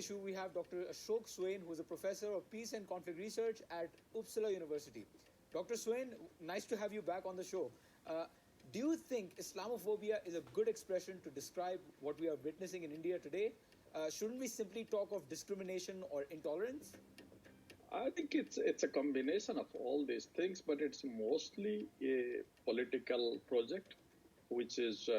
issue, we have Dr. Ashok Swain, who is a professor of peace and conflict research at Uppsala University. Dr. Swain, nice to have you back on the show. Do you think Islamophobia is a good expression to describe what we are witnessing in India today? Shouldn't we simply talk of discrimination or intolerance? I think it's a combination of all these things, but it's mostly a political project which is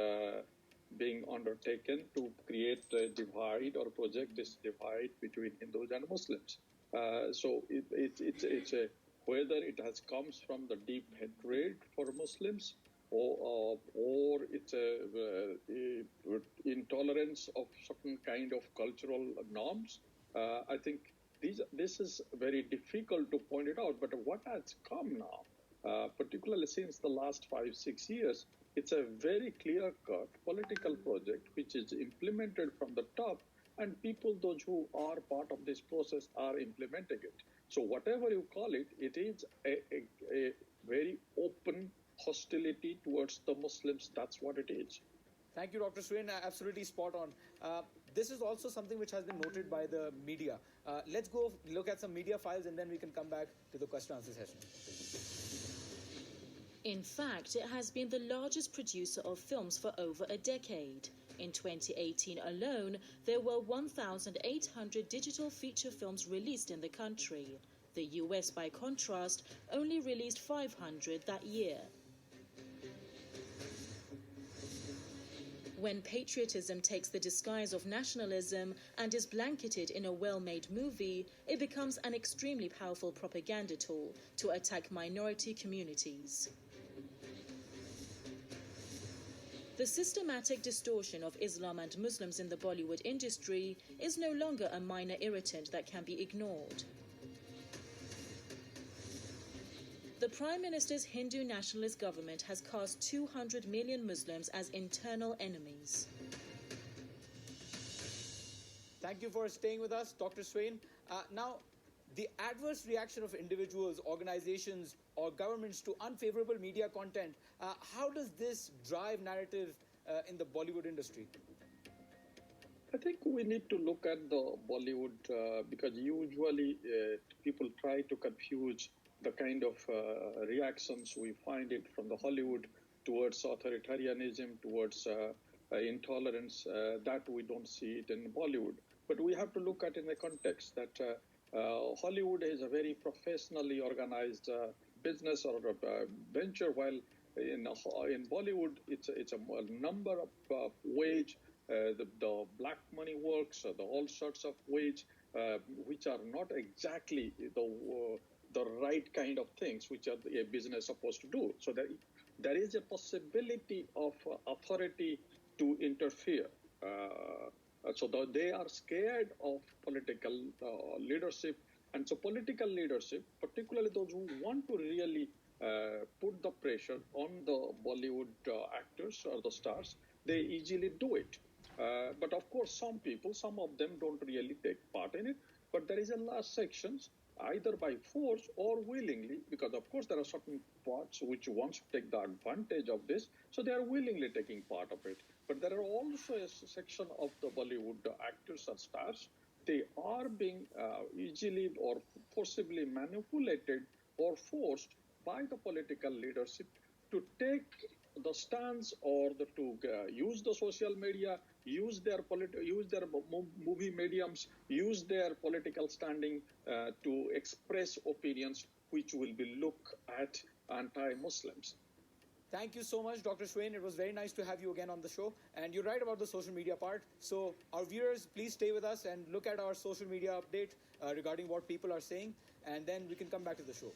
being undertaken to create a divide or project this divide between Hindus and Muslims. So it's a whether it has comes from the deep hatred for Muslims or it's a intolerance of certain kind of cultural norms. I think this is very difficult to point it out, but what has come now, particularly since the last 5-6 years, it's a very clear-cut political project which is implemented from the top, and people, those who are part of this process, are implementing it. So whatever you call it, it is a very open hostility towards the Muslims. That's what it is. Thank you, Dr. Swain. Absolutely spot on. This is also something which has been noted by the media. Let's go look at some media files and then we can come back to the question answer session. In fact, it has been the largest producer of films for over a decade. In 2018 alone, there were 1,800 digital feature films released in the country. The US, by contrast, only released 500 that year. When patriotism takes the disguise of nationalism and is blanketed in a well-made movie, it becomes an extremely powerful propaganda tool to attack minority communities. The systematic distortion of Islam and Muslims in the Bollywood industry is no longer a minor irritant that can be ignored. The Prime Minister's Hindu nationalist government has cast 200 million Muslims as internal enemies. Thank you for staying with us, Dr. Swain. Now, the adverse reaction of individuals, organizations, or governments to unfavorable media content, how does this drive narrative in the Bollywood industry? I think we need to look at the Bollywood because usually people try to confuse the kind of reactions we find it from the Hollywood towards authoritarianism, towards intolerance, that we don't see it in Bollywood. But we have to look at in the context that Hollywood is a very professionally organized business or venture, while in Bollywood it's a number of wage, the black money works, all sorts of wage, which are not exactly the right kind of things which are a business supposed to do. So there is a possibility of authority to interfere. So they are scared of political leadership. And so political leadership, particularly those who want to really put the pressure on the Bollywood actors or the stars, they easily do it. But of course, some of them don't really take part in it. But there is a large sections, either by force or willingly, because of course there are certain parts which wants to take the advantage of this, so they are willingly taking part of it. But there are also a section of the Bollywood actors or stars, they are being easily or forcibly manipulated or forced by the political leadership to take the stance or to use the social media, use their movie mediums, use their political standing to express opinions which will be looked at anti-Muslims. Thank you so much, Dr. Swain. It was very nice to have you again on the show. And you're right about the social media part. So our viewers, please stay with us and look at our social media update regarding what people are saying. And then we can come back to the show.